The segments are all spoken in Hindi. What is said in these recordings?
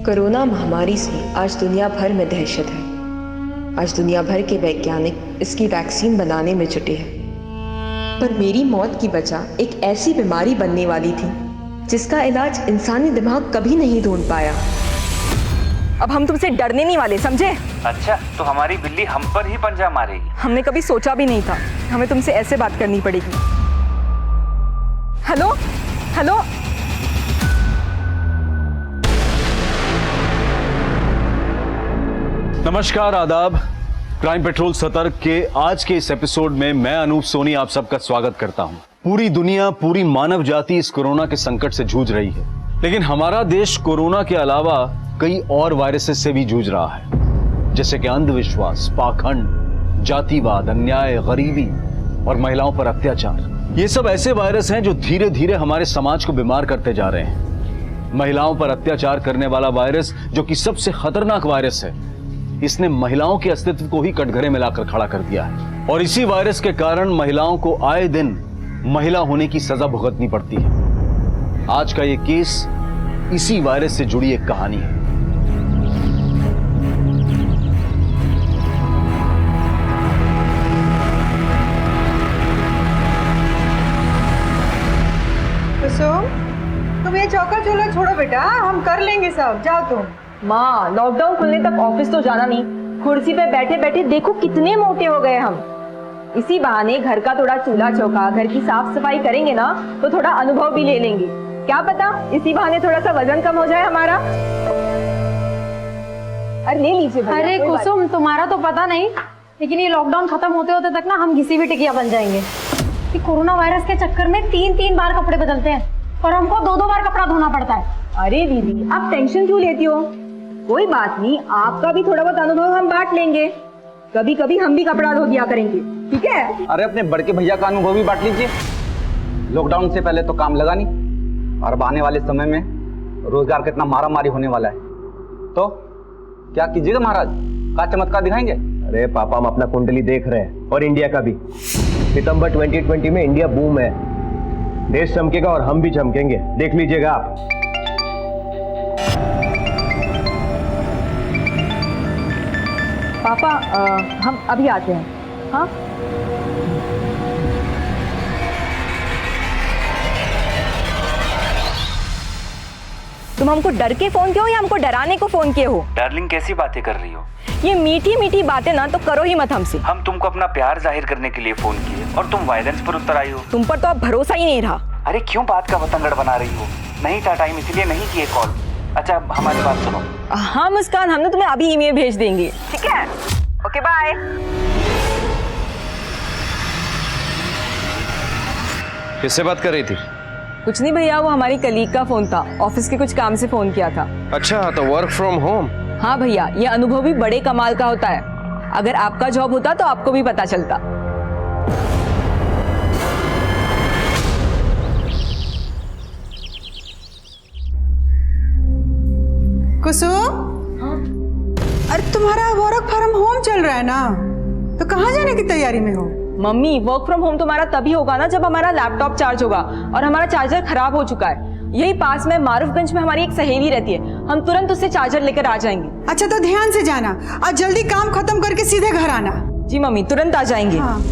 कोरोना महामारी से आज दुनिया भर में दहशत है। आज दुनिया भर के वैज्ञानिक इसकी वैक्सीन बनाने में जुटे हैं। पर मेरी मौत की वजह एक ऐसी बीमारी बनने वाली थी जिसका इलाज इंसानी दिमाग कभी नहीं ढूंढ पाया। अब हम तुमसे डरने नहीं वाले, समझे? अच्छा, तो हमारी बिल्ली हम पर ही पंजा मारेगी? हमने कभी सोचा भी नहीं था हमें तुमसे ऐसे बात करनी पड़ेगी। हेलो हेलो, नमस्कार, आदाब। क्राइम पेट्रोल सतर्क के आज के इस एपिसोड में मैं अनूप सोनी आप सबका स्वागत करता हूं। पूरी दुनिया, पूरी मानव जाति इस कोरोना के संकट से जूझ रही है, लेकिन हमारा देश कोरोना के अलावा कई और वायरसेस से भी जूझ रहा है, जैसे कि अंधविश्वास, पाखंड, जातिवाद, अन्याय, गरीबी और महिलाओं पर अत्याचार। ये सब ऐसे वायरस हैं जो धीरे धीरे हमारे समाज को बीमार करते जा रहे हैं। महिलाओं पर अत्याचार करने वाला वायरस, जो कि सबसे खतरनाक वायरस है, इसने महिलाओं के अस्तित्व को ही कटघरे में लाकर खड़ा कर दिया है। और इसी वायरस के कारण महिलाओं को आए दिन महिला होने की सजा भुगतनी पड़ती है। आज का ये केस इसी वायरस से जुड़ी एक कहानी है। कुसुम, तुम ये चौका चूल्हा छोड़ो बेटा, हम कर लेंगे सब। जाओ तुम। माँ, लॉकडाउन खुलने तक ऑफिस तो जाना नहीं, कुर्सी पे बैठे बैठे देखो कितने मोटे हो गए हम। इसी बहाने घर का थोड़ा चूल्हा चौका, घर की साफ सफाई करेंगे ना तो थोड़ा अनुभव भी ले लेंगे। क्या पता इसी बहाने थोड़ा सा वजन कम हो जाए हमारा। अरे ले लीजिए। अरे कुसुम, तुम्हारा तो पता नहीं, लेकिन ये लॉकडाउन खत्म होते होते तक ना हम घिसी हुई टिकिया बन जाएंगे। कि कोरोना वायरस के चक्कर में 3-3 बार कपड़े बदलते हैं और हमको 2-2 बार कपड़ा धोना पड़ता है। अरे दीदी, आप टेंशन क्यों लेती हो? कोई बात नहीं, आपका भी थोड़ा बहुत अनुभव हम बांट लेंगे। कभी कभी हम भी कपड़ा धो दिया करेंगे, ठीक है? अरे अपने बड़के भैया का अनुभव भी बांट लीजिए। लॉकडाउन से पहले तो काम लगा नहीं, और अब आने वाले समय में रोजगार कितना मारा मारी होने वाला है, तो क्या कीजिएगा महाराज? क्या चमत्कार दिखाएंगे? अरे पापा, हम अपना कुंडली देख रहे हैं, और इंडिया का भी। सितंबर 2020 में इंडिया बूम है, देश चमकेगा और हम भी चमकेंगे, देख लीजिएगा आप। पापा, हम अभी आते हैं। हाँ, तुम हमको डर के फोन किए हो या हमको डराने को फोन किए हो? डार्लिंग, कैसी बातें कर रही हो? ये मीठी मीठी बातें ना तो करो ही मत हमसे। हम तुमको अपना प्यार जाहिर करने के लिए फोन किए और तुम वायलेंस पर उतर आई हो। तुम पर तो अब भरोसा ही नहीं रहा। अरे क्यों बात का बतंगड़ बना रही हो? नहीं था टाइम, इसलिए नहीं किए कॉल। अच्छा, हमारी बात सुनो। हाँ मुस्कान, हम ना तुम्हें अभी ईमेल भेज देंगे, ठीक है? Okay, bye. किससे बात कर रही थी? कुछ नहीं भैया, वो हमारी कलीग का फोन था, ऑफिस के कुछ काम से फोन किया था। अच्छा, तो वर्क फ्रॉम होम। हाँ भैया, ये अनुभव भी बड़े कमाल का होता है। अगर आपका जॉब होता तो आपको भी पता चलता। कुसुम, अरे तुम्हारा वर्क फ्रॉम होम चल रहा है ना, तो कहाँ जाने की तैयारी में हो? मम्मी, वर्क फ्रॉम होम तुम्हारा तभी होगा ना जब हमारा लैपटॉप चार्ज होगा, और हमारा चार्जर खराब हो चुका है। यही पास में मारूफगंज में हमारी एक सहेली रहती है, हम तुरंत उससे चार्जर लेकर आ जाएंगे। अच्छा, तो ध्यान से जाना और जल्दी काम खत्म करके सीधे घर आना। जी मम्मी, तुरंत आ जाएंगे। हाँ।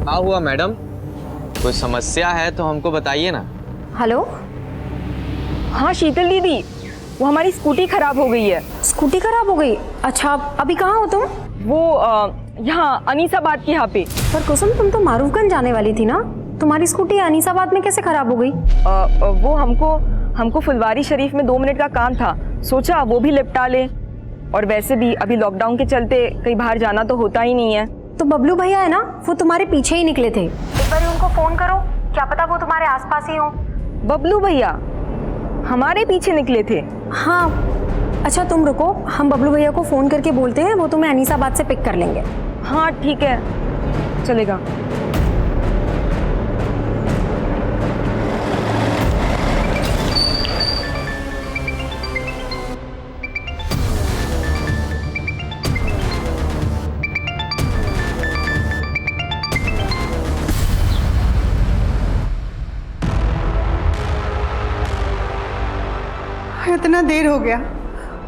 क्या हुआ मैडम? कोई समस्या है तो हमको बताइए ना। हेलो। हाँ शीतल दीदी, वो हमारी स्कूटी खराब हो गई है। स्कूटी खराब हो गई? अच्छा, अभी कहाँ हो तुम? वो यहाँ अनीसाबाद के यहाँ पे। पर कुसुम, तुम तो मारूफगंज जाने वाली थी ना, तुम्हारी स्कूटी अनीसाबाद में कैसे खराब हो गई? वो हमको फुलवारी शरीफ में 2 मिनट का काम था, सोचा वो भी निपटा ले। और वैसे भी अभी लॉकडाउन के चलते कहीं बाहर जाना तो होता ही नहीं है। तो बबलू भैया है ना, वो तुम्हारे पीछे ही निकले थे। एक बार उनको फोन करो, क्या पता वो तुम्हारे आसपास ही हो। बबलू भैया हमारे पीछे निकले थे? हाँ। अच्छा तुम रुको, हम बबलू भैया को फोन करके बोलते हैं, वो तुम्हें अनीसाबाद से पिक कर लेंगे। हाँ ठीक है, चलेगा। इतना देर हो गया,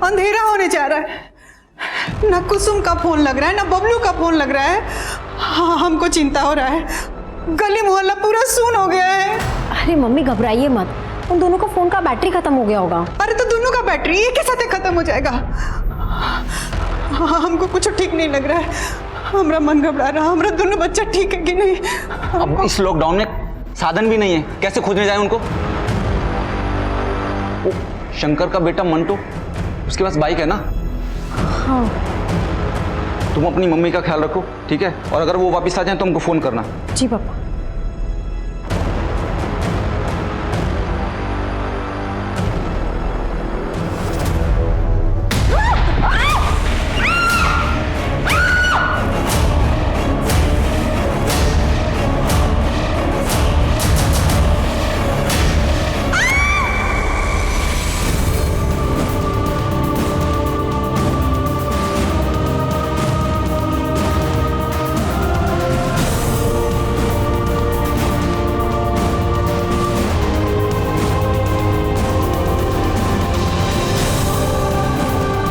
अंधेरा होने जा रहा है। ना कुसुम का फोन लग रहा है, ना बबलू का फोन लग रहा है। हाँ, हमको चिंता हो रहा है। गली मोहल्ला पूरा सून हो गया है। अरे मम्मी घबराइए मत, उन दोनों का फोन का बैटरी खत्म हो गया होगा। अरे तो दोनों का बैटरी एक ही साथ खत्म हो जाएगा। हाँ, हमको कुछ ठीक नहीं लग रहा है। हमारा मन घबरा रहा, हमारा दोनों बच्चा ठीक है कि नहीं। अब इस लॉकडाउन में साधन भी नहीं है, कैसे खोजने जाए उनको? शंकर का बेटा मंटू, उसके पास बाइक है ना? हाँ। तुम अपनी मम्मी का ख्याल रखो, ठीक है? और अगर वो वापस आ जाए तो हमको फोन करना। जी पापा।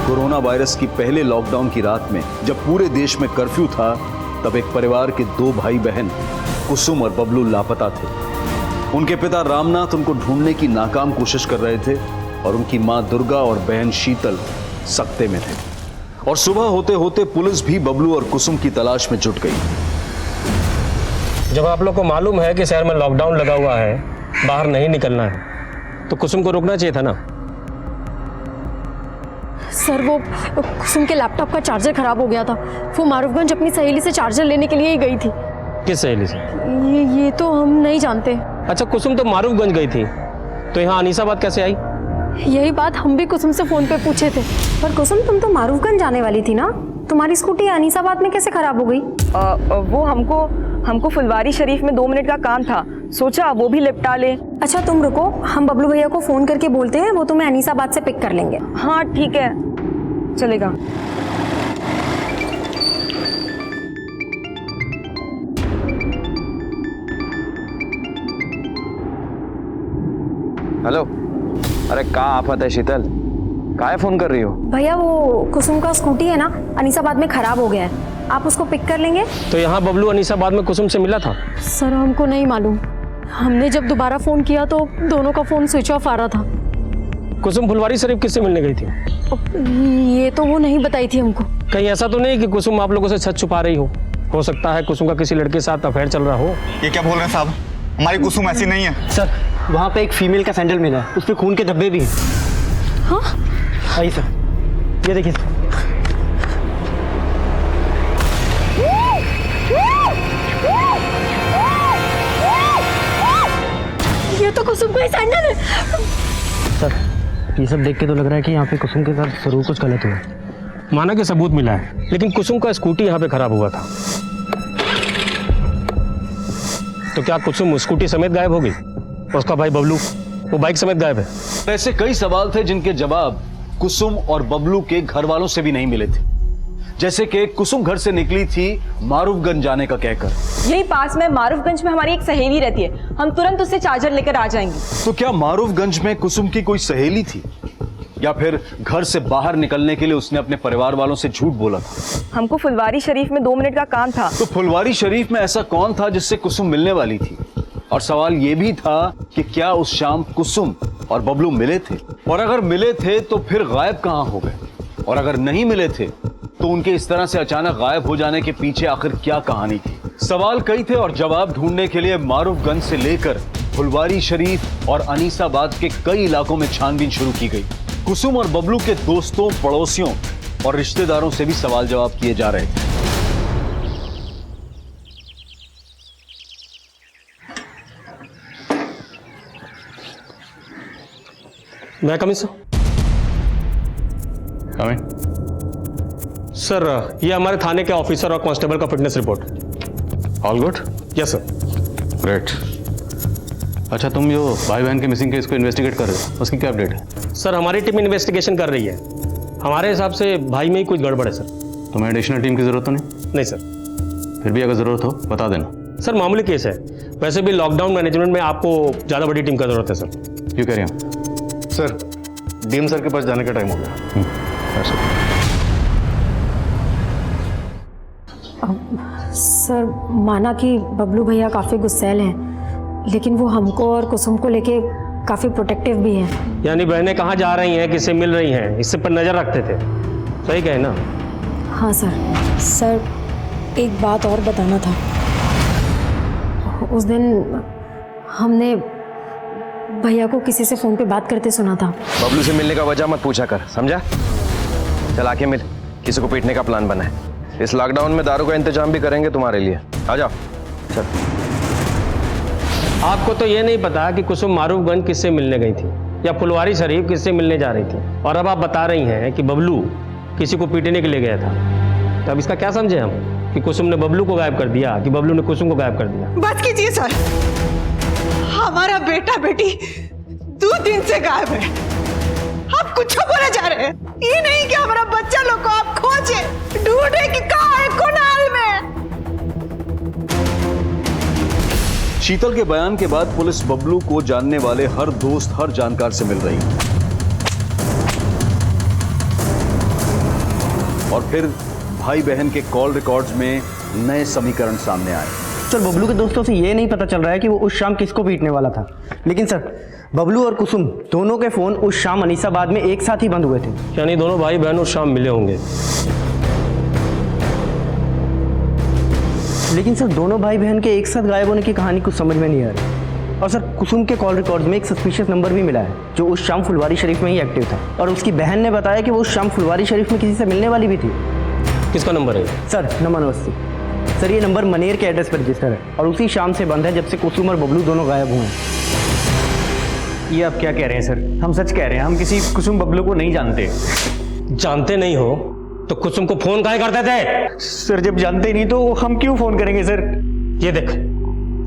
कोरोना वायरस की पहले लॉकडाउन की रात में जब पूरे देश में कर्फ्यू था, तब एक परिवार के 2 भाई बहन कुसुम और बबलू लापता थे। उनके पिता रामनाथ उनको ढूंढने की नाकाम कोशिश कर रहे थे और उनकी मां दुर्गा और बहन शीतल सकते में थे। और सुबह होते होते पुलिस भी बबलू और कुसुम की तलाश में जुट गई। जब आप लोग को मालूम है कि शहर में लॉकडाउन लगा हुआ है, बाहर नहीं निकलना है, तो कुसुम को रुकना चाहिए था ना। सर वो कुसुम के लैपटॉप का चार्जर खराब हो गया था, वो मारूफगंज अपनी सहेली से चार्जर लेने के लिए ही गई थी। किस सहेली से? ये तो हम नहीं जानते। अच्छा, कुसुम तो मारूफगंज गई थी, तो यहाँ अनीसाबाद कैसे आई? यही बात हम भी कुसुम से फोन पे पूछे थे। पर कुसुम तुम तो मारूफगंज जाने वाली थी ना, तुम्हारी स्कूटी अनीसाबाद में कैसे खराब हो गई? वो हमको फुलवारी शरीफ में 2 मिनट का काम था, सोचा वो भी निपटा ले। अच्छा तुम रुको, हम बबलू भैया को फोन करके बोलते हैं, वो तुम्हें अनीसाबाद से पिक कर लेंगे। हाँ ठीक है, चलेगा। हेलो, अरे क्या आफत है शीतल, काहे फोन कर रही हो? भैया वो कुसुम का स्कूटी है ना, अनीसाबाद में खराब हो गया है, आप उसको पिक कर लेंगे? तो यहाँ बबलू अनीसाबाद में कुसुम से मिला था? सर हमको नहीं मालूम, हमने जब दोबारा फोन किया तो दोनों का फोन स्विच ऑफ आ रहा था। कुसुम फुलवारी शरीफ किससे मिलने गई थी? ये तो वो नहीं बताई थी हमको। कहीं ऐसा तो नहीं कि कुसुम आप लोगों से सच छुपा रही हो सकता है कुसुम का किसी लड़के के साथ अफेयर चल रहा हो। ये क्या बोल रहे हैं साहब, हमारी कुसुम ऐसी नहीं है। सर वहाँ पे एक फीमेल का सैंडल मिला है, उस पे खून के धब्बे भी हैं। हाँ? आइए सर, ये देखिए। ये तो कुसुम का ही सैंडल है। सर ये सब देख के तो लग रहा है कि यहाँ पे कुसुम के साथ जरूर कुछ गलत हुआ। माना कि सबूत मिला है, लेकिन कुसुम का स्कूटी यहाँ पे खराब हुआ था, तो क्या कुसुम स्कूटी समेत गायब हो गई? उसका भाई बबलू वो बाइक समेत गायब है। ऐसे कई सवाल थे जिनके जवाब कुसुम और बबलू के घर वालों से भी नहीं मिले थे। जैसे कि कुसुम घर से निकली थी मारूफगंज जाने का कहकर। यही पास में मारूफगंज में हमारी एक सहेली रहती है, हम तुरंत उससे चार्जर लेकर आ जाएंगे। तो क्या मारूफगंज में कुसुम की कोई सहेली थी, या फिर घर से बाहर निकलने के लिए उसने अपने परिवार वालों से झूठ बोला था? हमको फुलवारी शरीफ में 2 मिनट का काम था। तो फुलवारी शरीफ में ऐसा कौन था जिससे कुसुम मिलने वाली थी? और सवाल यह भी था कि क्या उस शाम कुसुम और बबलू मिले थे, और अगर मिले थे तो फिर गायब कहां हो गए, और अगर नहीं मिले थे तो उनके इस तरह से अचानक गायब हो जाने के पीछे आखिर क्या कहानी थी? सवाल कई थे और जवाब ढूंढने के लिए मारूफगंज से लेकर फुलवारी शरीफ और अनीसाबाद के कई इलाकों में छानबीन शुरू की गई। कुसुम और बबलू के दोस्तों, पड़ोसियों और रिश्तेदारों से भी सवाल जवाब किए जा रहे थे। मैं कमिंग सर। सर ये हमारे थाने के ऑफिसर और कांस्टेबल का fitness report. All good? Yes sir. Great. अच्छा, तुम जो भाई बहन के मिसिंग केस को इन्वेस्टिगेट कर रहे हो, उसकी क्या अपडेट है? सर हमारी टीम इन्वेस्टिगेशन कर रही है। हमारे हिसाब से भाई में ही कुछ गड़बड़ है सर। तुम्हें एडिशनल टीम की जरूरत तो नहीं? नहीं सर। फिर भी अगर जरूरत हो बता देना। सर मामूली केस है, वैसे भी लॉकडाउन मैनेजमेंट में आपको ज़्यादा बड़ी टीम का जरूरत है सर। क्यों कह रहे हैं? सर डीएम सर के पास जाने का टाइम हो गया। सर माना कि बबलू भैया काफ़ी गुस्सैल हैं, लेकिन वो हमको और कुसुम को लेके काफ़ी प्रोटेक्टिव भी हैं। यानी बहनें कहाँ जा रही हैं, किससे मिल रही हैं, इससे पर नज़र रखते थे। सही कहे ना? हाँ सर। सर एक बात और बताना था। उस दिन हमने भैया को किसी से फ़ोन पे बात करते सुना था। बबलू से मिलने का वजह मत पूछा कर, समझा? चल आके मिल, किसी को पीटने का प्लान बना है। इस लॉकडाउन में दारू का इंतजाम भी करेंगे तुम्हारे लिए। आ जाओ। चल। आपको तो ये नहीं पता कि कुसुम मारूफगंज किससे मिलने गई थी या फुलवारी शरीफ किससे मिलने जा रही थी, और अब आप बता रही हैं कि बबलू किसी को पीटने के लिए गया था। तो अब इसका क्या समझे हम कि कुसुम ने बबलू को गायब कर दिया कि बबलू ने कुसुम को गायब कर दिया? बस कीजिए सर, हमारा बेटा बेटी 2 दिन से गायब है। आप कुछ बोले जा रहे हैं। ये नहीं कि हमारा बच्चा लोग को आप खोजे ढूंढे कि कहाँ है, कौन हाल में। शीतल के बयान के बाद पुलिस बबलू को जानने वाले हर दोस्त, हर जानकार से मिल रही है। और फिर भाई बहन के कॉल रिकॉर्ड्स में नए समीकरण सामने आए। सर बबलू के दोस्तों से ये नहीं पता चल रहा है कि वो उस शाम किसको पीटने वाला था, लेकिन सर बबलू और कुसुम दोनों के फोन उस शाम अनीसाबाद में एक साथ ही बंद हुए थे। यानी दोनों भाई बहन उस शाम मिले होंगे। लेकिन सर दोनों भाई बहन के एक साथ गायब होने की कहानी कुछ समझ में नहीं आ रही। और सर कुसुम के कॉल रिकॉर्ड में एक सस्पिशियस नंबर भी मिला है जो उस शाम फुलवारी शरीफ में ही एक्टिव था, और उसकी बहन ने बताया कि वो उस शाम फुलवारी शरीफ में किसी से मिलने वाली भी थी। किसका नंबर है? Sir number 89। सर ये नंबर मनेर के एड्रेस पर रजिस्टर है और उसी शाम से बंद है जब से कुसुम और बबलू दोनों गायब हुए हैं। ये आप क्या कह रहे हैं सर? हम सच कह रहे हैं, हम किसी कुसुम बबलू को नहीं जानते। जानते नहीं हो तो कुसुम को फोन काहे करते थे? सर जब जानते ही नहीं तो हम क्यों फोन करेंगे सर? ये देख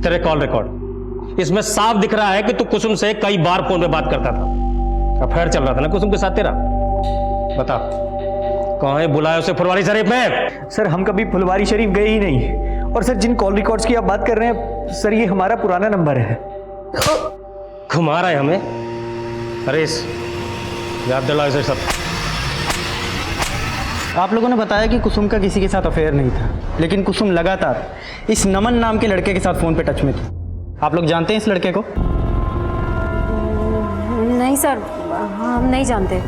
तेरे कॉल रिकॉर्ड, इसमें साफ दिख रहा है कि तू कुसुम से कई बार फोन पे बात करता था। अफेयर चल रहा था ना कुसुम के साथ तेरा? बता कहाँ है, बुलाया उसे फुलवारी शरीफ में? सर हम कभी फुलवारी शरीफ गए ही नहीं। और सर जिन कॉल रिकॉर्ड्स की आप बात कर रहे हैं सर, ये हमारा पुराना नंबर है। घुमा रहा है हमें। अरे याद दिलाओ इसे सब। आप लोगों ने बताया कि कुसुम का किसी के साथ अफेयर नहीं था, लेकिन कुसुम लगातार इस नमन नाम के लड़के के साथ फोन पे टच में थी। आप लोग जानते हैं इस लड़के को? नहीं सर, हम नहीं जानते।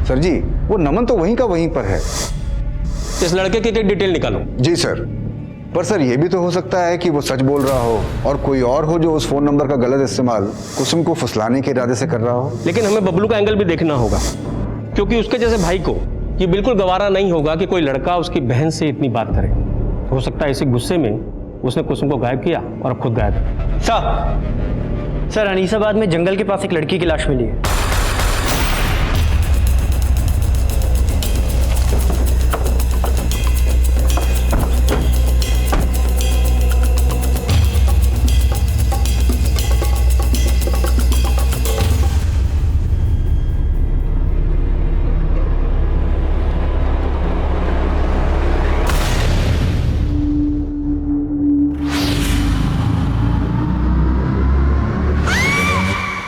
सर जी वो नमन तो वहीं का वहीं पर है। इस लड़के की डिटेल निकालो। जी सर, पर सर ये भी तो हो सकता है कि वो सच बोल रहा हो और कोई और हो जो उस फोन नंबर का गलत इस्तेमाल कुसुम को फुसलाने के इरादे से कर रहा हो। लेकिन हमें बबलू का एंगल भी देखना होगा, क्योंकि उसके जैसे भाई को ये बिल्कुल गवारा नहीं होगा कि कोई लड़का उसकी बहन से इतनी बात करे। हो सकता है इसी गुस्से में उसने कुसुम को गायब किया और अब खुद गायब है। सर अनीसाबाद में जंगल के पास एक लड़की की लाश मिली है।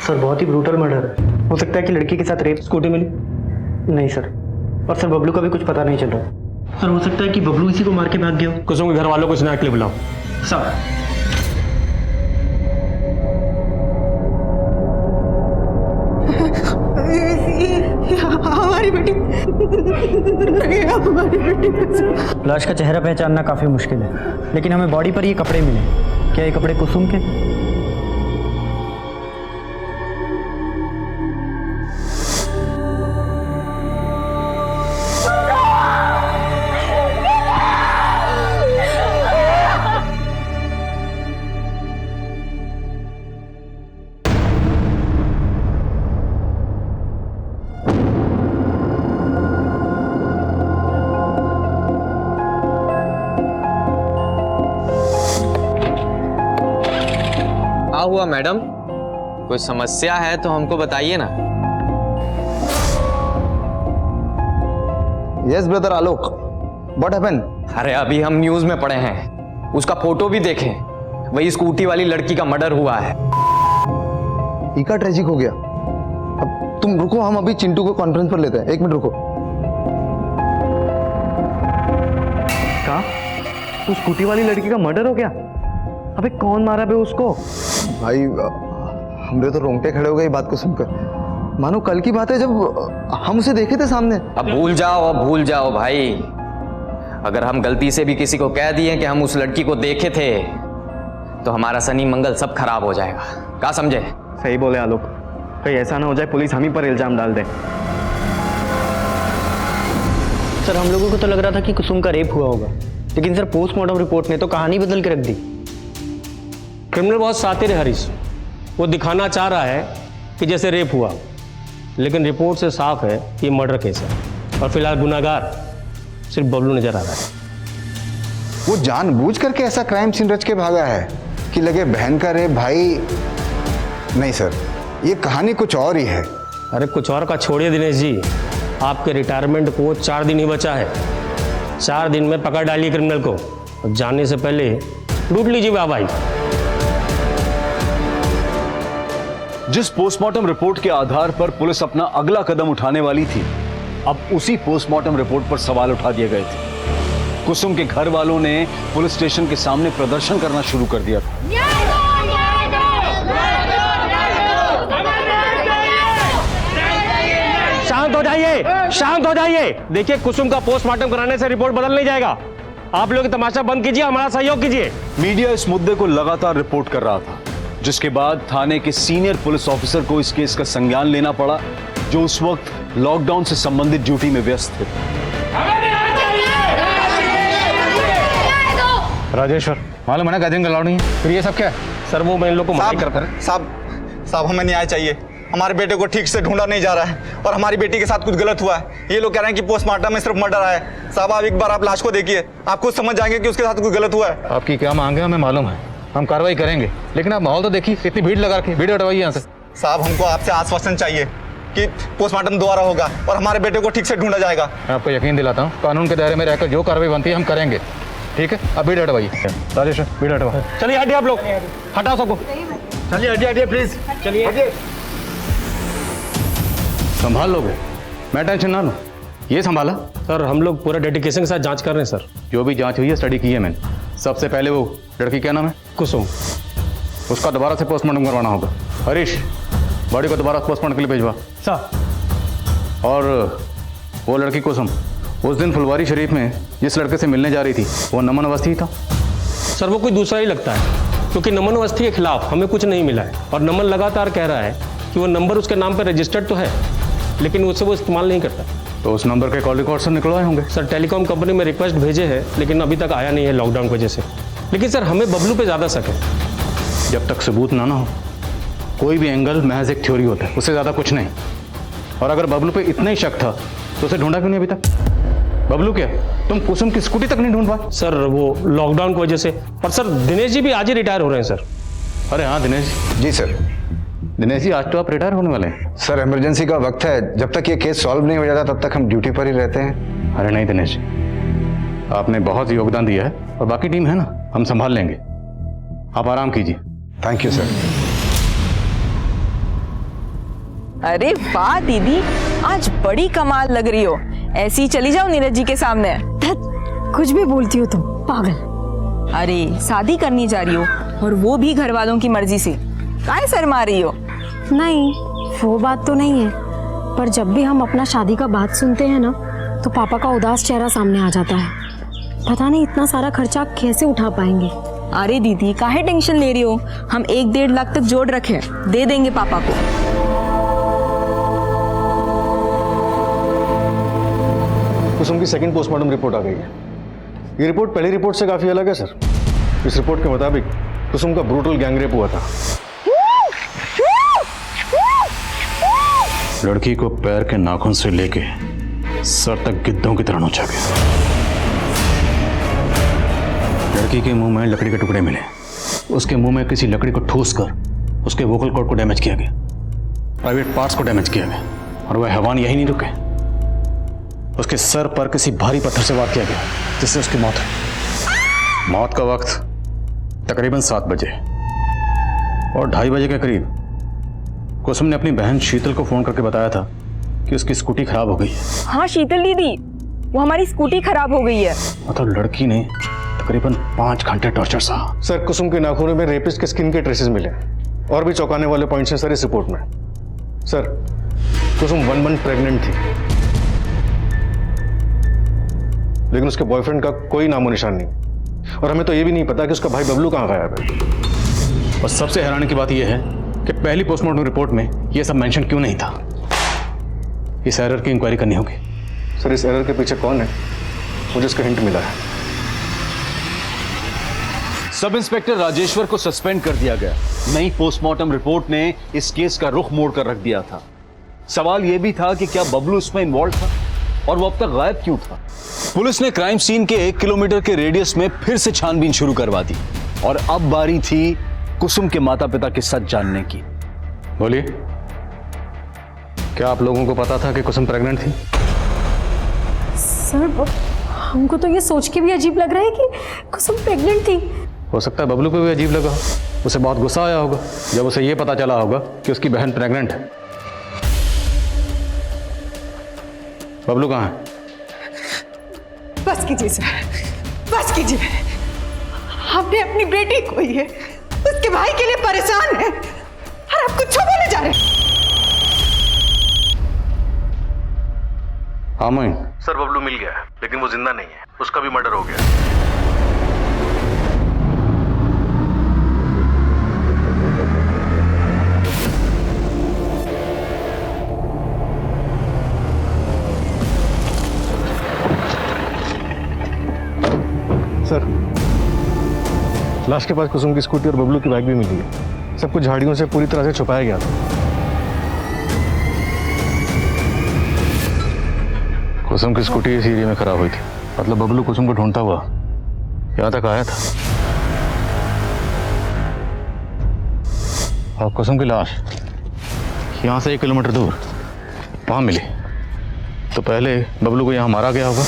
सर बहुत ही ब्रूटल मर्डर है। हो सकता है कि लड़की के साथ रेप। स्कूटी मिली? नहीं सर। और सर बबलू का भी कुछ पता नहीं चल रहा। सर हो सकता है कि बबलू इसी को मार के भाग गया हो। कुसुम के घर वालों को स्नैक के लिए बुलाओ। सर हमारी बेटी नहीं, हमारी बेटी। लाश का चेहरा पहचानना काफी मुश्किल है, लेकिन हमें बॉडी पर ये कपड़े मिले। क्या ये कपड़े कुसुम के? क्या हुआ मैडम? कोई समस्या है तो हमको बताइए ना। Yes brother Alok, what happened? अरे अभी हम न्यूज में पढ़े हैं, उसका फोटो भी देखें, वही स्कूटी वाली लड़की का मर्डर हुआ है। इका ट्रेजिक हो गया। अब तुम रुको, हम अभी चिंटू को कॉन्फ्रेंस पर लेते हैं। 1 मिनट रुको। कहा उस स्कूटी वाली लड़की का मर्डर हो गया? अबे कौन मारा बे उसको? भाई हमरे तो रोंगटे खड़े हो गए बात को सुनकर। मानो कल की बात है जब हम उसे देखे थे सामने। अब भूल जाओ भाई। अगर हम गलती से भी किसी को कह दिए कि हम उस लड़की को देखे थे तो हमारा शनि मंगल सब खराब हो जाएगा। क्या समझे? सही बोले आलोक, कहीं ऐसा ना हो जाए पुलिस हम ही पर इल्जाम डाल दे। सर हम लोगों को तो लग रहा था कि कुसुम का रेप हुआ होगा, लेकिन सर पोस्टमार्टम रिपोर्ट ने तो कहानी बदल के रख दी। क्रिमिनल बहुत शातिर है हरीश, वो दिखाना चाह रहा है कि जैसे रेप हुआ, लेकिन रिपोर्ट से साफ है कि ये मर्डर केस है और फिलहाल गुनाहगार सिर्फ बबलू नजर आ रहा है। वो जानबूझ करके ऐसा क्राइम सीन रच के भागा है कि लगे बहन का रेप। भाई नहीं सर, ये कहानी कुछ और ही है। अरे कुछ और का छोड़िए दिनेश जी, आपके रिटायरमेंट को 4 दिन ही बचा है। 4 दिन में पकड़ डालिए क्रिमिनल को और जाने से पहले लूट लीजिए वाहवाही। जिस पोस्टमार्टम रिपोर्ट के आधार पर पुलिस अपना अगला कदम उठाने वाली थी, अब उसी पोस्टमार्टम रिपोर्ट पर सवाल उठा दिए गए थे। कुसुम के घर वालों ने पुलिस स्टेशन के सामने प्रदर्शन करना शुरू कर दिया था। शांत हो जाइए। देखिए कुसुम का पोस्टमार्टम कराने से रिपोर्ट बदल नहीं जाएगा। आप लोग तमाशा बंद कीजिए, हमारा सहयोग कीजिए। मीडिया इस मुद्दे को लगातार रिपोर्ट कर रहा था, जिसके बाद थाने के सीनियर पुलिस ऑफिसर को इस केस का संज्ञान लेना पड़ा, जो उस वक्त लॉकडाउन से संबंधित ड्यूटी में व्यस्त थे। राजेश्वर, मालूम है ना गैदरिंग अलाउड नहीं है, फिर ये सब क्या है? सर वो मैं इन लोग को मना करता है। साहब हमें न्याय चाहिए। हमारे बेटे को ठीक से ढूंढा नहीं जा रहा है और हमारी बेटी के साथ कुछ गलत हुआ है। ये लोग कह रहे हैं कि पोस्टमार्टम में सिर्फ मर्डर आया है। साहब आप एक बार आप लाश को देखिए, आप खुद समझ जाएंगे कि उसके साथ कुछ गलत हुआ है। आपकी क्या मांग है हमें मालूम है, हम कार्रवाई करेंगे, लेकिन आप माहौल तो देखिए, इतनी भीड़ लगा के भीड़ हटवाइए यहाँ से। साहब हमको आपसे आश्वासन चाहिए कि पोस्टमार्टम दोबारा होगा और हमारे बेटे को ठीक से ढूंढा जाएगा। मैं आपको यकीन दिलाता हूँ, कानून के दायरे में रहकर जो कार्रवाई बनती है हम करेंगे। ठीक है, अब भीड़ हटवाइए। राजेश भीड़ हटवा। चलिए हटिए आप लोग, हटाओ सबको। चलिए हटिए प्लीज, चलिए। संभाल लोगे, मैं टेंशन ना लूँ। ये संभाला? सर हम लोग पूरा डेडिकेशन के साथ जांच कर रहे हैं सर। जो भी जांच हुई है स्टडी की है मैंने। सबसे पहले वो लड़की क्या नाम है? कुसुम। उसका दोबारा से पोस्टमार्टम करवाना होगा। हरीश बॉडी को दोबारा पोस्टमार्टम के लिए भेजवा। सर और वो लड़की कुसुम उस दिन फुलवारी शरीफ में जिस लड़के से मिलने जा रही थी, वो नमन अवस्थी था? सर वो कोई दूसरा ही लगता है, क्योंकि नमन अवस्थी के खिलाफ हमें कुछ नहीं मिला है और नमन लगातार कह रहा है कि वो नंबर उसके नाम पर रजिस्टर्ड तो है, लेकिन उससे वो इस्तेमाल नहीं करता। तो उस नंबर के कॉल रिकॉर्ड से निकलवाए होंगे? सर टेलीकॉम कंपनी में रिक्वेस्ट भेजे हैं, लेकिन अभी तक आया नहीं है लॉकडाउन की वजह से। लेकिन सर हमें बबलू पे ज़्यादा शक है। जब तक सबूत ना हो कोई भी एंगल महज एक थ्योरी होता है, उससे ज़्यादा कुछ नहीं। और अगर बबलू पे इतना ही शक था तो उसे ढूंढा क्यों नहीं अभी तक? बबलू क्या, तुम कुसुम की स्कूटी तक नहीं ढूंढ पाए? सर वो लॉकडाउन की वजह से। और सर दिनेश जी भी आज ही रिटायर हो रहे हैं सर। अरे हाँ दिनेश जी सर। दिनेश जी आज तो आप रिटायर होने वाले हैं। सर इमरजेंसी का वक्त है, जब तक ये केस सॉल्व नहीं हो जाता तब तक हम ड्यूटी पर ही रहते हैं। अरे नहीं दिनेश, आपने बहुत योगदान दिया है और बाकी टीम है ना, हम संभाल लेंगे, आप आराम कीजिए। Thank you sir. अरे वाह दीदी, आज बड़ी कमाल लग रही हो। ऐसी ही चली जाओ नीरज जी के सामने। कुछ भी बोलती हो तुम, पागल। अरे शादी करनी जा रही हो और वो भी घर वालों की मर्जी से, काहे शर्मा रही हो? नहीं वो बात तो नहीं है, पर जब भी हम अपना शादी का बात सुनते हैं ना तो पापा का उदास चेहरा सामने आ जाता है। पता नहीं इतना सारा खर्चा कैसे उठा पाएंगे। अरे दीदी काहे टेंशन ले रही हो, हम 1-1.5 लाख तक जोड़ रखे, दे देंगे पापा को। कुसुम की सेकंड पोस्टमार्टम रिपोर्ट आ गई है। ये रिपोर्ट पहली रिपोर्ट से काफी अलग है सर। इस रिपोर्ट के मुताबिक कुसुम का ब्रूटल गैंगरेप हुआ था। लड़की को पैर के नाखून से लेके सर तक गिद्धों की तरह नोचा गया। लड़की के मुंह में लकड़ी के टुकड़े मिले। उसके मुंह में किसी लकड़ी को ठूस कर उसके वोकल कॉर्ड को डैमेज किया गया, प्राइवेट पार्ट्स को डैमेज किया गया, और वह हैवान यही नहीं रुके, उसके सर पर किसी भारी पत्थर से वार किया गया जिससे उसकी मौत हुई। मौत का वक्त तकरीबन 7 बजे और 2:30 बजे के करीब कुसुम ने अपनी बहन शीतल को फोन करके बताया था कि उसकी स्कूटी खराब हो गई है। हाँ शीतल दीदी, वो हमारी स्कूटी खराब हो गई है। मतलब लड़की ने तकरीबन 5 घंटे टॉर्चर सहा। सर कुसुम के नाखूनों में रेपिस्ट के स्किन के ट्रेसेस मिले और भी चौंकाने वाले पॉइंट्स हैं सर इस रिपोर्ट में। सर कुसुम 1 मंथ प्रेग्नेंट थी, लेकिन उसके बॉयफ्रेंड का कोई नामो निशान नहीं, और हमें तो ये भी नहीं पता कि उसका भाई बबलू कहाँ गायब है। और सबसे हैरानी की बात यह है कि पहली पोस्टमार्टम रिपोर्ट में यह सब मेंशन क्यों नहीं था। इस एरर की इंक्वायरी करनी होगी। सर इस एरर के पीछे कौन है, मुझे इसका हिंट मिला है। सब इंस्पेक्टर राजेश्वर को सस्पेंड कर दिया गया। नई पोस्टमार्टम रिपोर्ट ने इस केस का रुख मोड़ कर रख दिया था। सवाल यह भी था कि क्या बबलू इसमें इन्वॉल्व था और वो अब तक गायब क्यों था। पुलिस ने क्राइम सीन के 1 किलोमीटर के रेडियस में फिर से छानबीन शुरू करवा दी और अब बारी थी कुसुम के माता पिता के सच जानने की। बोलिए, क्या आप लोगों को पता था कि कुसुम प्रेग्नेंट थी? सर हमको तो ये सोच के भी अजीब लग रहा है कि कुसुम प्रेग्नेंट थी। हो सकता है बबलू को भी अजीब लगा, उसे बहुत गुस्सा आया होगा जब उसे यह पता चला होगा कि उसकी बहन प्रेग्नेंट है। बबलू कहाँ है? बस कीजिए सर, बस कीजिए। हमने अपनी बेटी खोई है, उसके भाई के लिए परेशान है, और आप कुछ बोले जा रहे हैं। हाँ मोइन। सर बबलू मिल गया है, लेकिन वो जिंदा नहीं है, उसका भी मर्डर हो गया। सर लाश के पास कुसुम की स्कूटी और बबलू की बाइक भी मिली है। सब कुछ झाड़ियों से पूरी तरह से छुपाया गया था। कुसुम की स्कूटी इस एरिया में खराब हुई थी, मतलब बबलू कुसुम को ढूंढता हुआ यहाँ तक आया था और कुसुम की लाश यहाँ से 1 किलोमीटर दूर वहां मिली। तो पहले बबलू को यहाँ मारा गया होगा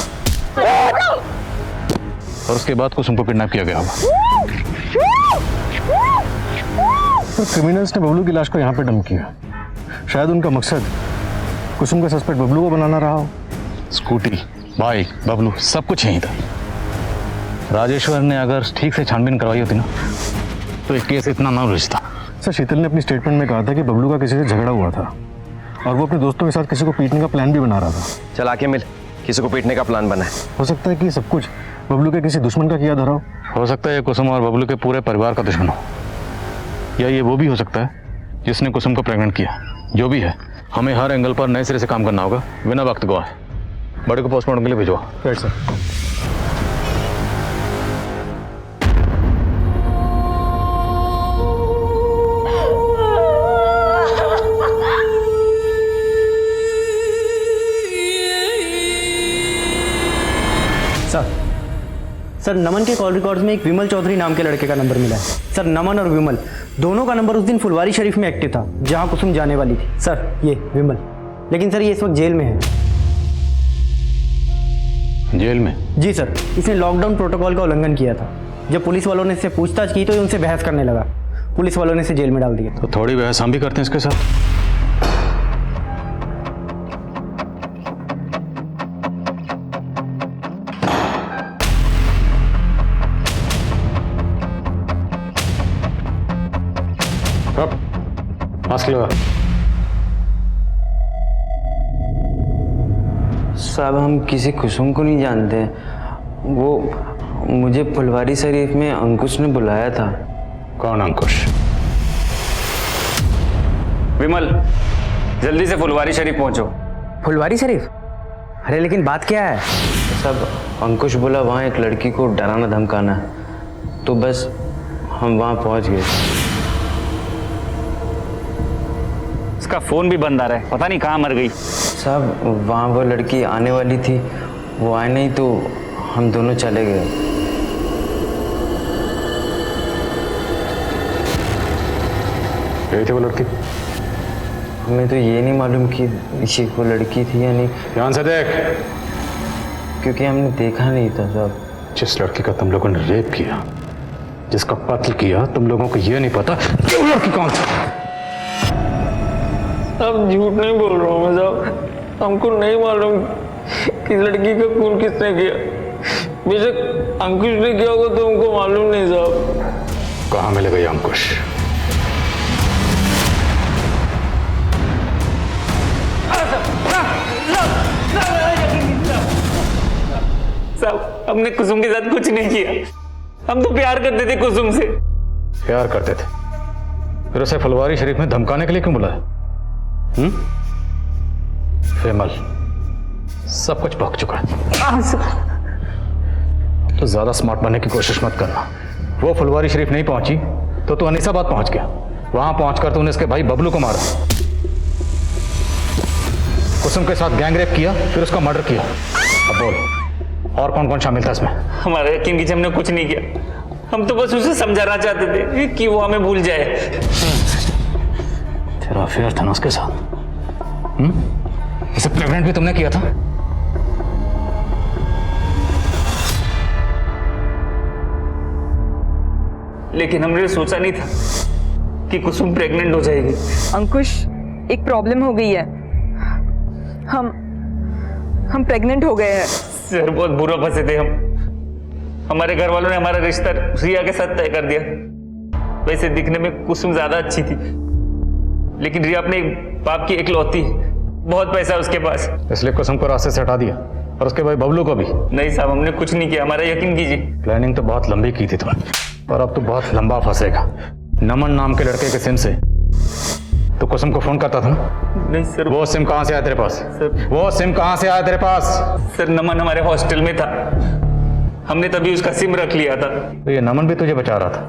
और उसके बाद कुसुम को किडनैप किया गया होगा। तो क्रिमिनल्स ने बबलू की लाश को यहाँ पे डंप किया। शायद उनका मकसद कुसुम का सस्पेक्ट बबलू को बनाना रहा हो। स्कूटी, बाइक, बबलू सब कुछ यहीं था। राजेश्वर ने अगर ठीक से छानबीन करवाई होती ना तो एक केस इतना ना उलझता। सर शीतल ने अपनी स्टेटमेंट में कहा था कि बबलू का किसी से झगड़ा हुआ था और वो अपने दोस्तों के साथ किसी को पीटने का प्लान भी बना रहा था। चल आके मिल, किसी को पीटने का प्लान बना है। हो सकता है कि सब कुछ बबलू के किसी दुश्मन का किया धरा हो सकता है ये कुसुम और बबलू के पूरे परिवार का दुश्मन हो, या ये वो भी हो सकता है जिसने कुसुम को प्रेग्नेंट किया। जो भी है, हमें हर एंगल पर नए सिरे से काम करना होगा बिना वक्त गवाए। बड़े को पोस्टमार्टम के लिए भिजवा। Right sir. सर नमन के कॉल रिकॉर्ड्स में एक विमल चौधरी नाम के लड़के का नंबर मिला है। सर नमन और विमल दोनों का नंबर उस दिन फुलवारी शरीफ में एक्टिव था जहां कुसुम जाने वाली थी। सर ये विमल, लेकिन सर ये इस वक्त जेल में है। जेल में? जी सर, इसने लॉकडाउन प्रोटोकॉल का उल्लंघन किया था। जब पुलिस वालों ने इससे पूछताछ की तो ये उनसे बहस करने लगा। पुलिस वालों ने इसे जेल में डाल दिया। तो थोड़ी बहस हम भी करते हैं इसके साथ। मास्क लगा। साहब हम किसी कुसुम को नहीं जानते, वो मुझे फुलवारी शरीफ में अंकुश ने बुलाया था। कौन अंकुश? विमल जल्दी से फुलवारी शरीफ पहुंचो। फुलवारी शरीफ? अरे लेकिन बात क्या है? सब अंकुश बोला वहाँ एक लड़की को डराना धमकाना है, तो बस हम वहाँ पहुँच गए। उसका फोन भी बंद आ रहा है, पता नहीं कहाँ मर गई। साहब वहाँ वो लड़की आने वाली थी, वो आए नहीं तो हम दोनों चले गए। यही थी वो लड़की? हमें तो ये नहीं मालूम कि इसी को लड़की थी या नहीं। ध्यान से देख। क्योंकि हमने देखा नहीं था साहब। जिस लड़की का तुम लोगों ने रेप किया, जिसका कत्ल किया, तुम लोगों को ये नहीं पता कि वो लड़की कौन थी। अब झूठ नहीं बोल रहा हूँ मैं साहब, हमको नहीं मालूम कि लड़की का खून किसने किया। बेशक अंकुश ने किया होगा तो हमको मालूम नहीं साहब। कहाँ मिलेगा ये अंकुश? साहब हमने कुसुम के साथ कुछ नहीं किया, हम तो प्यार करते थे कुसुम से। प्यार करते थे, फिर उसे फुलवारी शरीफ में धमकाने के लिए क्यों बुलाया? विमल, सब कुछ भग चुका है। तो ज्यादा स्मार्ट बनने की कोशिश मत करना। वो फुलवारी शरीफ नहीं पहुंची तो तू अनीसाबाद पहुंच गया। वहां पहुंचकर तूने इसके भाई बबलू को मारा, कुसुम के साथ गैंग रेप किया, फिर उसका मर्डर किया। अब बोल, और कौन कौन शामिल था इसमें? हमारा यकीन कीजिए, हमने कुछ नहीं किया। हम तो बस उसे समझाना चाहते थे कि वो हमें भूल जाए। तेरा अफेयर था ना उसके साथ? इसे प्रेग्नेंट भी तुमने किया था? लेकिन हमने सोचा नहीं था कि कुसुम प्रेग्नेंट हो जाएगी। अंकुश, एक प्रॉब्लम हो गई है। हम प्रेग्नेंट हो गए हैं। सर बहुत बुरा फंसे थे हम। हमारे घर वालों ने हमारा रिश्ता रिया के साथ तय कर दिया। वैसे दिखने में कुसुम ज्यादा अच्छी थी, लेकिन रिया अपने बाप की इकलौती, बहुत पैसा है उसके पास, इसलिए कुसुम को रास्ते से हटा दिया, और उसके भाई बबलू को भी। नहीं साहब, हमने कुछ नहीं किया, हमारा यकीन कीजिए। प्लानिंग तो बहुत लंबी की थी तुमने, और अब तो बहुत लंबा फंसेगा। नमन नाम के लड़के के सिम से तो कुसुम को फोन करता था ना? नहीं सर। वो सिम कहां से आया तेरे पास? सर वो सिम कहां से आया तेरे पास? सर नमन हमारे हॉस्टल में था, हमने तभी उसका सिम रख लिया था। तो ये नमन भी तुझे बचा रहा था,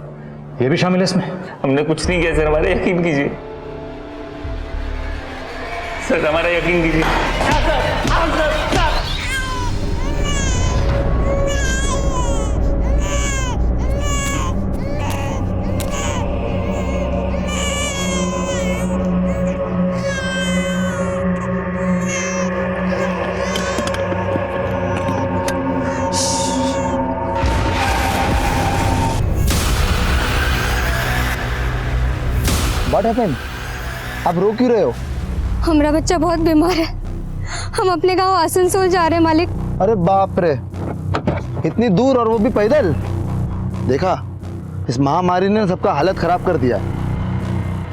ये भी शामिल है इसमें? हमने कुछ नहीं किया सर, हमारा यकीन कीजिए सर, हमारा यकीन कीजिए। What happened? आप रो क्यों रहे हो? हमारा बच्चा बहुत बीमार है, हम अपने गांव आसनसोल जा रहे हैं मालिक। अरे बाप रे, इतनी दूर और वो भी पैदल? देखा, इस महामारी ने सबका हालत खराब कर दिया।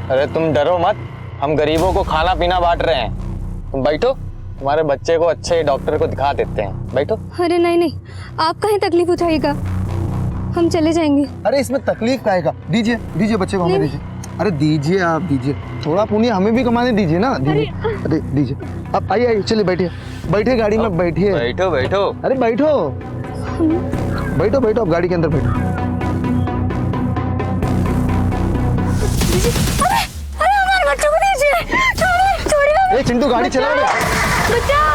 अरे तुम डरो मत, हम गरीबों को खाना पीना बांट रहे हैं। तुम बैठो, तुम्हारे बच्चे को अच्छे डॉक्टर को दिखा देते हैं, बैठो। अरे नहीं नहीं, आप कहीं तकलीफ उठाइएगा, हम चले जाएंगे। अरे इसमें तकलीफ काहे का? दीजिए दीजिए बच्चे को, हमें दीजिए। अरे दीजिए, आप दीजिए, थोड़ा पुण्य हमें भी कमाने दीजिए ना। दीजिए, अरे दीजिए। अब आइए आइए, चलिए बैठिए, बैठिए गाड़ी में, बैठिए। बैठो बैठो। अरे बैठो बैठो बैठो, अब गाड़ी के अंदर बैठो। अरे हमारे बच्चों को दीजिए, छोड़िए। चिंटू गाड़ी चला रहे। बच्चा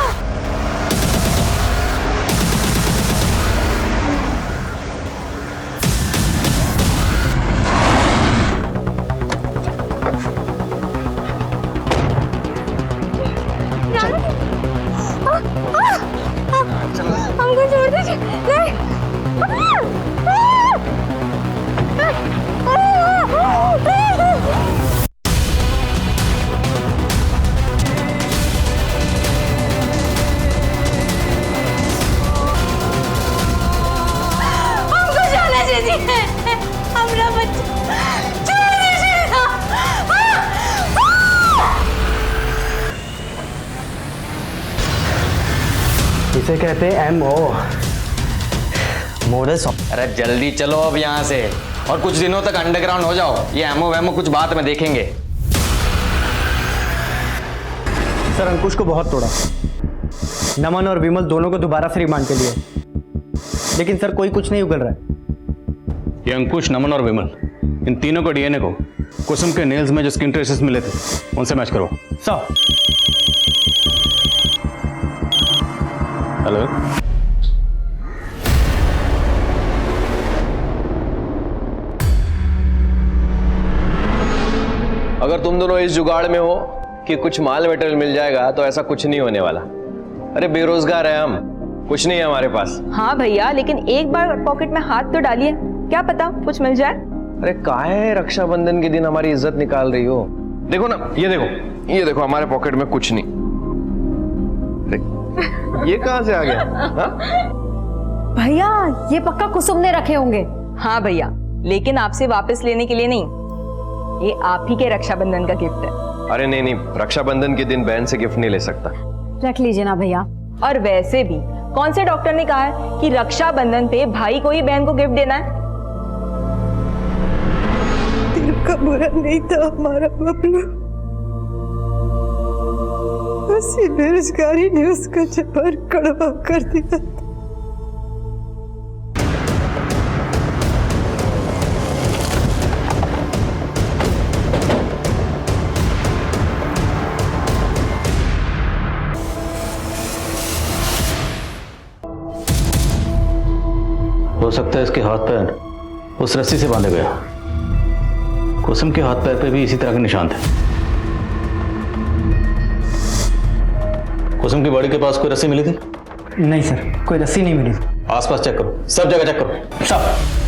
हमको छोड़ दीजिए। नहीं। हमको जाने दीजिए, हमारा बच्चा छोड़ दीजिए। इसे कहते हैं MO, मोडस। अरे जल्दी चलो अब यहाँ से, और कुछ दिनों तक अंडरग्राउंड हो जाओ। ये एमओ वेमो कुछ बात में देखेंगे। सर अंकुश को बहुत तोड़ा, नमन और विमल दोनों को दोबारा से रिमांड के लिए, लेकिन सर कोई कुछ नहीं उगल रहा है। ये अंकुश, नमन और विमल, इन तीनों को डीएनए को कुसुम के नेल्स में जो स्किन ट्रेसेस मिले थे उनसे मैच करो। सर हेलो, अगर तुम दोनों इस जुगाड़ में हो कि कुछ माल मटेरियल मिल जाएगा तो ऐसा कुछ नहीं होने वाला। अरे बेरोजगार है हम, कुछ नहीं है हमारे पास। हाँ भैया, लेकिन एक बार पॉकेट में हाथ तो डालिए, क्या पता कुछ मिल जाए। अरे काहे रक्षाबंधन के दिन हमारी इज्जत निकाल रही हो? देखो ना, ये देखो हमारे पॉकेट में कुछ नहीं। ये कहां से आ गया? हाँ? भैया ये पक्का कुसुम ने रखे होंगे। हाँ भैया, लेकिन आपसे वापस लेने के लिए नहीं, ये आप ही के रक्षाबंधन का गिफ्ट है। अरे नहीं, रक्षाबंधन के दिन बहन से गिफ्ट नहीं ले सकता। रख लीजिए ना भैया। और वैसे भी कौन से डॉक्टर ने कहा है कि रक्षाबंधन पे भाई को ही बहन को गिफ्ट देना है? दिल का बुरा नहीं था हमारा बबलू, उसी बेरोजगारी ने उसका जबर कड़वा कर दिया। हो सकता है इसके हाथ पैर उस रस्सी से बांधे गया। कुसुम के हाथ पैर पे भी इसी तरह के निशान थे। कुसुम की बॉडी के पास कोई रस्सी मिली थी? नहीं सर, कोई रस्सी नहीं मिली। आसपास चेक करो, सब जगह चेक करो। सब।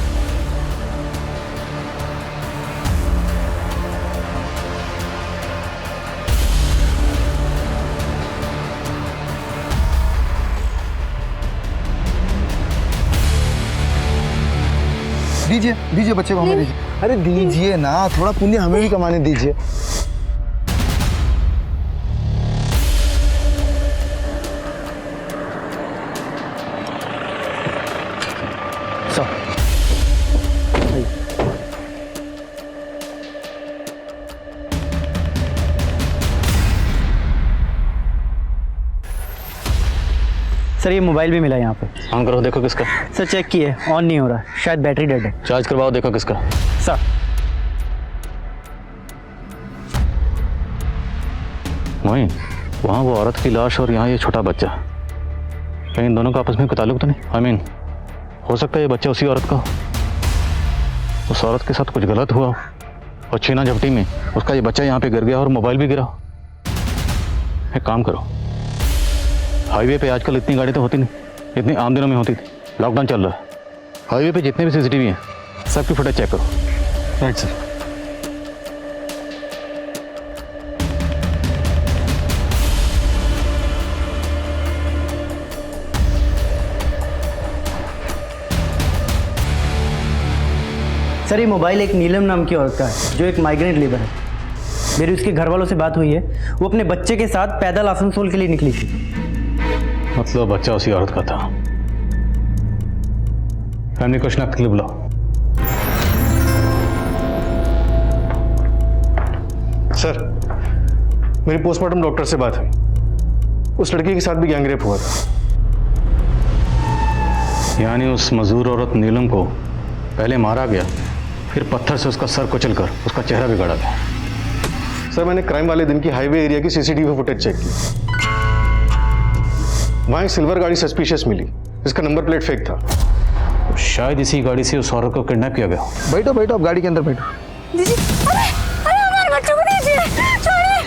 दीजिए दीजिए बच्चे को हमें दीजिए। अरे दीजिए ना, थोड़ा पुण्य हमें भी कमाने दीजिए। सर ये मोबाइल भी मिला यहाँ पे। ऑन करो, देखो किसका। सर चेक किए, ऑन नहीं हो रहा, शायद बैटरी डेड है। चार्ज करवाओ, देखो किसका। सर वहीं वहाँ वो औरत की लाश और यहाँ ये छोटा बच्चा, कहीं इन दोनों का आपस में कोई ताल्लुक तो नहीं? I mean, हो सकता है ये बच्चा उसी औरत का हो, उस औरत के साथ कुछ गलत हुआ और छीना झपटी में उसका ये बच्चा यहाँ पे गिर गया और मोबाइल भी गिरा। एक काम करो, हाईवे पे आजकल इतनी गाड़ी तो होती नहीं, इतनी आम दिनों में होती थी। लॉकडाउन चल रहा है, हाईवे पे जितने भी सीसीटीवी हैं सबकी फुटेज चेक करो। Right sir. सर ये मोबाइल एक नीलम नाम की औरत का है जो एक माइग्रेंट लेबर है। मेरी उसके घर वालों से बात हुई है, वो अपने बच्चे के साथ पैदल आसनसोल के लिए निकली थी। मतलब बच्चा उसी औरत का था। फैमिली को शनाख्त के लिए बुलाओ। सर मेरी पोस्टमार्टम डॉक्टर से बात हुई, उस लड़की के साथ भी गैंगरेप हुआ था। यानी उस मजदूर औरत नीलम को पहले मारा गया, फिर पत्थर से उसका सर कुचलकर उसका चेहरा बिगाड़ा गया। सर मैंने क्राइम वाले दिन की हाईवे एरिया की सीसीटीवी फुटेज चेक की, वहां एक सिल्वर गाड़ी सस्पिशियस मिली जिसका नंबर प्लेट फेक था। तो शायद इसी गाड़ी से उस औरत को किडनैप किया गया। बैठो बैठो, आप गाड़ी के अंदर बैठो। दीदी, अरे हमारे बच्चों को दीजिए,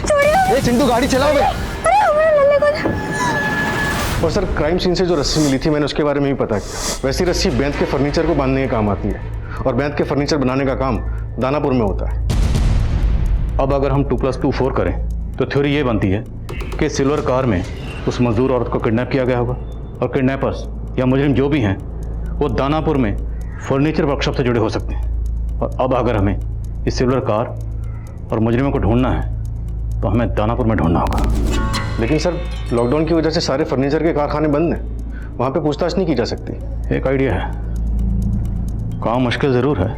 छोड़िए। ए चिंटू गाड़ी चलाओ बे। अरे हमारे लल्ले को। और सर क्राइम सीन से जो रस्सी मिली थी मैंने उसके बारे में भी पता किया। वैसी रस्सी बैंत के फर्नीचर को बांधने के काम आती है और बैंत के फर्नीचर बनाने का काम दानापुर में होता है। अब अगर हम 2+2 4 करें तो थ्योरी ये बनती है कि सिल्वर कार में उस मजदूर औरत को किडनैप किया गया होगा और किडनैपर्स या मुजरिम जो भी हैं वो दानापुर में फर्नीचर वर्कशॉप से जुड़े हो सकते हैं। और अब अगर हमें इस सिल्वर कार और मुजरिमों को ढूंढना है तो हमें दानापुर में ढूंढना होगा। लेकिन सर लॉकडाउन की वजह से सारे फर्नीचर के कारखाने बंद हैं, वहाँ पे पूछताछ नहीं की जा सकती। एक आइडिया है, काम मुश्किल ज़रूर है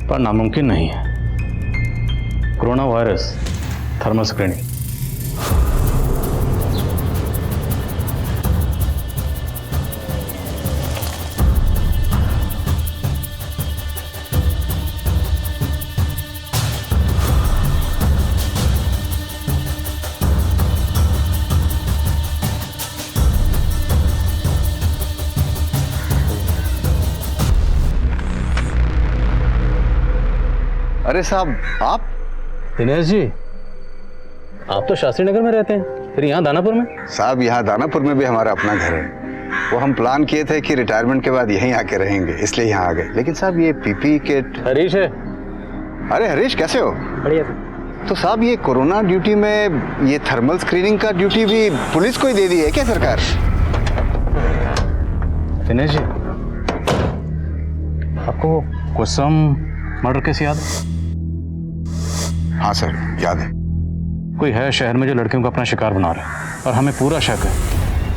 पर नामुमकिन नहीं है। Corona virus thermal screening. अरे साहब आप दिनेश जी, आप तो शास्त्री नगर में रहते हैं, फिर यहाँ दानापुर में? साहब यहाँ दानापुर में भी हमारा अपना घर है। वो हम प्लान किए थे कि रिटायरमेंट के बाद यहीं आके रहेंगे, इसलिए यहाँ आ गए। लेकिन साहब ये पीपी किट। हरीश है। अरे हरीश, कैसे हो? बढ़िया। तो साहब ये कोरोना ड्यूटी में ये थर्मल स्क्रीनिंग का ड्यूटी भी पुलिस को ही दे दी है क्या सरकार? दिनेश जी, आपको कुसुम मर्डर केस याद है? हाँ सर, याद है। कोई है शहर में जो लड़कियों को अपना शिकार बना रहा है, और हमें पूरा शक है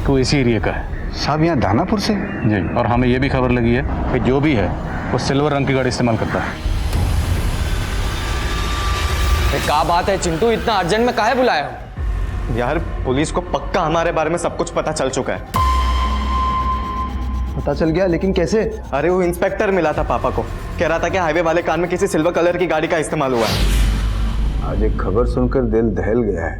कि वो इसी एरिया का है। साहब यहाँ दानापुर से? जी, और हमें ये भी खबर लगी है कि जो भी है वो सिल्वर रंग की गाड़ी इस्तेमाल करता है। क्या बात है चिंटू, इतना अर्जेंट में काहे बुलाया? यार पुलिस को पक्का हमारे बारे में सब कुछ पता चल चुका है। पता चल गया, लेकिन कैसे? अरे वो इंस्पेक्टर मिला था पापा को, कह रहा था कि हाईवे वाले कान में किसी सिल्वर कलर की गाड़ी का इस्तेमाल हुआ है। आज एक खबर सुनकर दिल दहल गया है।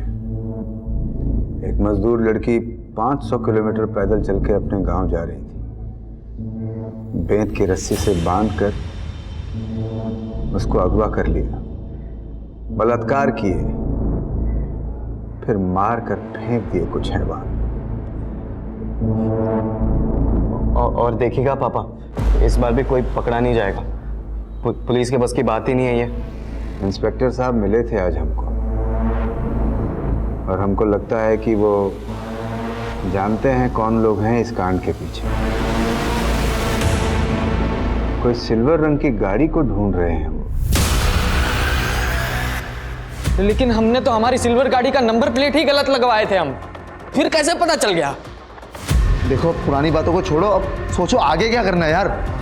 एक मजदूर लड़की 500 किलोमीटर पैदल चल के अपने गांव जा रही थी। बेंत की रस्सी से बांधकर उसको अगवा कर लिया, बलात्कार किए, फिर मार कर फेंक दिए कुछ हैवान। और देखिएगा पापा, इस बार भी कोई पकड़ा नहीं जाएगा। पुलिस के बस की बात ही नहीं है ये। इंस्पेक्टर साहब मिले थे आज हमको, और हमको लगता है कि वो जानते हैं कौन लोग हैं इस कांड के पीछे। कोई सिल्वर रंग की गाड़ी को ढूंढ रहे हैं वो। लेकिन हमने तो हमारी सिल्वर गाड़ी का नंबर प्लेट ही गलत लगवाए थे हम, फिर कैसे पता चल गया? देखो, पुरानी बातों को छोड़ो, अब सोचो आगे क्या करना है यार।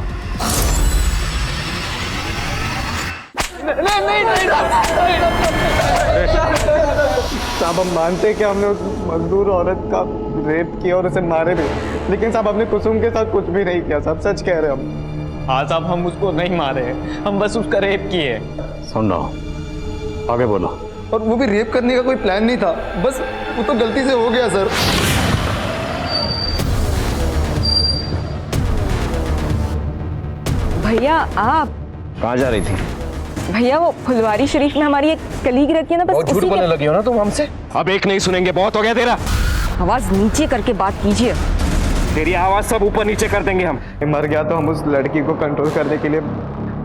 साहब हम मानते हैं कि हमने उस मजदूर औरत का रेप किया और उसे मारे भी, लेकिन साहब हमने कुसुम के साथ कुछ भी नहीं किया। सब सच कह रहे हैं हम। हाँ साहब, हम उसको नहीं मारे हैं, हम बस उसका रेप किए। सुन रहा, आगे बोलो। और वो भी रेप करने का कोई प्लान नहीं था, बस वो तो गलती से हो गया सर। भैया आप कहाँ जा रही थी? भैया वो फुलवारी शरीफ में हमारी एक कलीग रहती है ना, बस बहुत झूठ उसी बोलने के- लगी हो ना तुम हमसे। अब एक नहीं सुनेंगे, बहुत हो गया तेरा। आवाज नीचे करके बात कीजिए। तेरी आवाज सब ऊपर नीचे कर देंगे हम। मर गया तो हम उस लड़की को कंट्रोल करने के लिए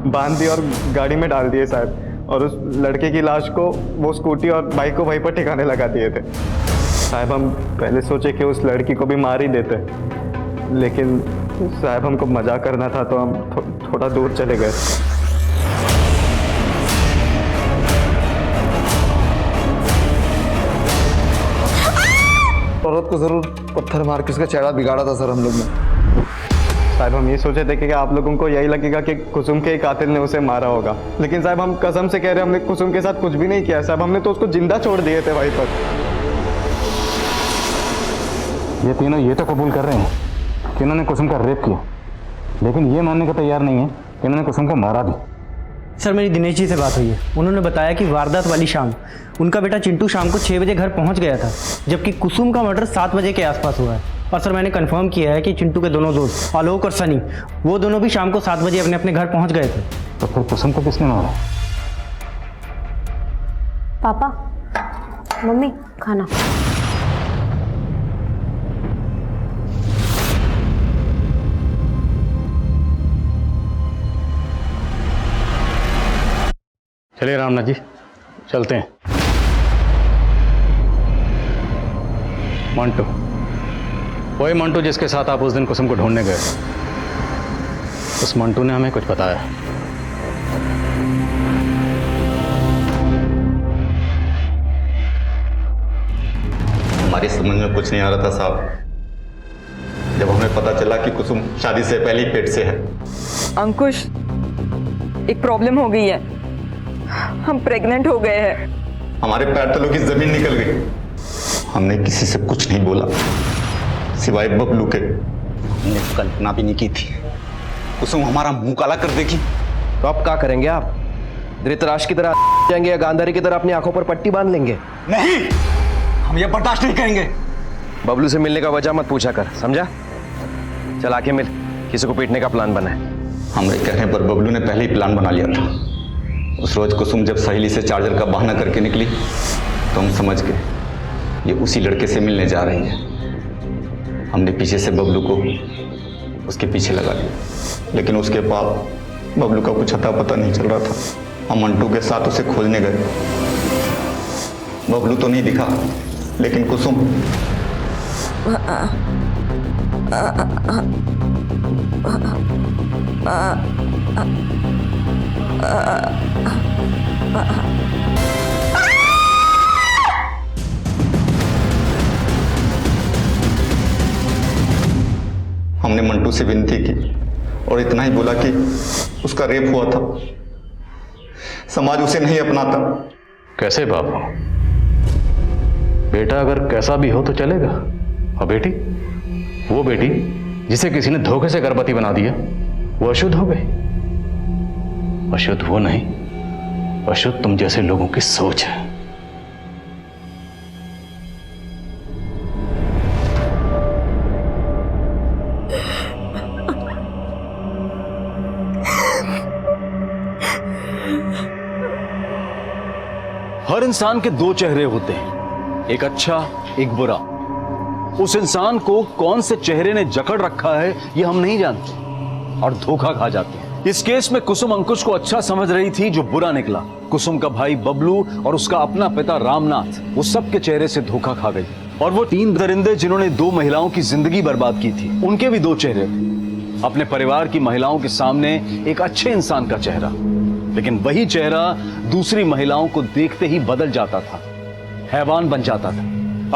बांध दिए और गाड़ी में डाल दिए साहब, और उस लड़के की लाश को वो स्कूटी और बाइक को वहीं पर ठिकाने लगा दिए थे साहब। हम पहले सोचे कि उस लड़की को भी मार ही देते, लेकिन साहब हमको मजाक करना था तो हम थोड़ा दूर चले गए। औरत को जरूर पत्थर मार के उसका चेहरा बिगाड़ा था सर हम लोग ने। साहब हम ये सोचे थे कि आप लोगों को यही लगेगा कि कुसुम के ही कातिल ने उसे मारा होगा, लेकिन साहब हम कसम से कह रहे हैं हमने कुसुम के साथ कुछ भी नहीं किया साहब। हमने तो उसको जिंदा छोड़ दिए थे वहीं पर। ये तीनों ये तो कबूल कर रहे हैं कि इन्होंने कुसुम का रेप किया, लेकिन ये मानने को तैयार नहीं है कि इन्होंने कुसुम को मारा भी। सर मेरी दिनेश जी से बात हुई है, उन्होंने बताया कि वारदात वाली शाम उनका बेटा चिंटू शाम को 6 बजे घर पहुंच गया था, जबकि कुसुम का मर्डर 7 बजे के आसपास हुआ है। और सर मैंने कंफर्म किया है कि चिंटू के दोनों दोस्त आलोक और सनी, वो दोनों भी शाम को 7 बजे अपने अपने घर पहुंच गए थे। तो फिर कुसुम को किसने मारा? पापा, मम्मी, खाना। चलिए रामनाथ जी, चलते हैं। मंटू, वही मंटू जिसके साथ आप उस दिन कुसुम को ढूंढने गए, उस मंटू ने हमें कुछ बताया। हमारी समझ में कुछ नहीं आ रहा था साहब, जब हमें पता चला कि कुसुम शादी से पहले ही पेट से है। अंकुश, एक प्रॉब्लम हो गई है, हम प्रेग्नेंट हो गए हैं। हमारे पैर तलों की जमीन निकल गई। हमने किसी से कुछ नहीं बोला सिवाय बबलू के। हमने कल्पना भी नहीं की थी कुसुम हमारा मुंह काला कर देगी। तो अब क्या करेंगे आप? धृतराष्ट्र की तरह जाएंगे या गांधारी की तरह अपनी आंखों पर पट्टी बांध लेंगे? नहीं, हम ये बर्दाश्त नहीं करेंगे। बबलू से मिलने का वजह मत पूछा कर, समझा? चल आके मिल, किसी को पीटने का प्लान बना है। हमारे कहने पर बबलू ने पहले ही प्लान बना लिया था। उस रोज कुसुम जब सहेली से चार्जर का बहाना करके निकली तो हम समझ गए ये उसी लड़के से मिलने जा रही है। हमने पीछे से बबलू को उसके पीछे लगा दिया, लेकिन उसके पास बबलू का कुछ अता पता नहीं चल रहा था। हम मंटू के साथ उसे खोजने गए। बबलू तो नहीं दिखा, लेकिन कुसुम हमने मंटू से विनती की और इतना ही बोला कि उसका रेप हुआ था, समाज उसे नहीं अपनाता। कैसे बाबू? बेटा अगर कैसा भी हो तो चलेगा, और बेटी, वो बेटी जिसे किसी ने धोखे से गर्भवती बना दिया, वो अशुद्ध हो गई। अशुद्ध वो नहीं, अशुद्ध तुम जैसे लोगों की सोच है। हर इंसान के दो चेहरे होते हैं, एक अच्छा एक बुरा। उस इंसान को कौन से चेहरे ने जकड़ रखा है ये हम नहीं जानते और धोखा खा जाते हैं। इस केस में कुसुम अंकुश को अच्छा समझ रही थी जो बुरा निकला। कुसुम का भाई बबलू और उसका अपना पिता रामनाथ, वो सबके चेहरे से धोखा खा गई। और वो 3 दरिंदे जिन्होंने 2 महिलाओं की जिंदगी बर्बाद की थी, उनके भी 2 चेहरे थे। अपने परिवार की महिलाओं के सामने एक अच्छे इंसान का चेहरा, लेकिन वही चेहरा दूसरी महिलाओं को देखते ही बदल जाता था, हैवान बन जाता था।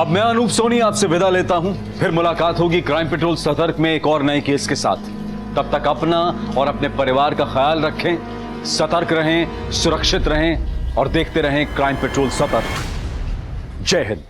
अब मैं अनूप सोनी आपसे विदा लेता हूं, फिर मुलाकात होगी क्राइम पेट्रोल सतर्क में एक और नए केस के साथ। तब तक अपना और अपने परिवार का ख्याल रखें, सतर्क रहें, सुरक्षित रहें और देखते रहें क्राइम पेट्रोल सतर्क। जय हिंद।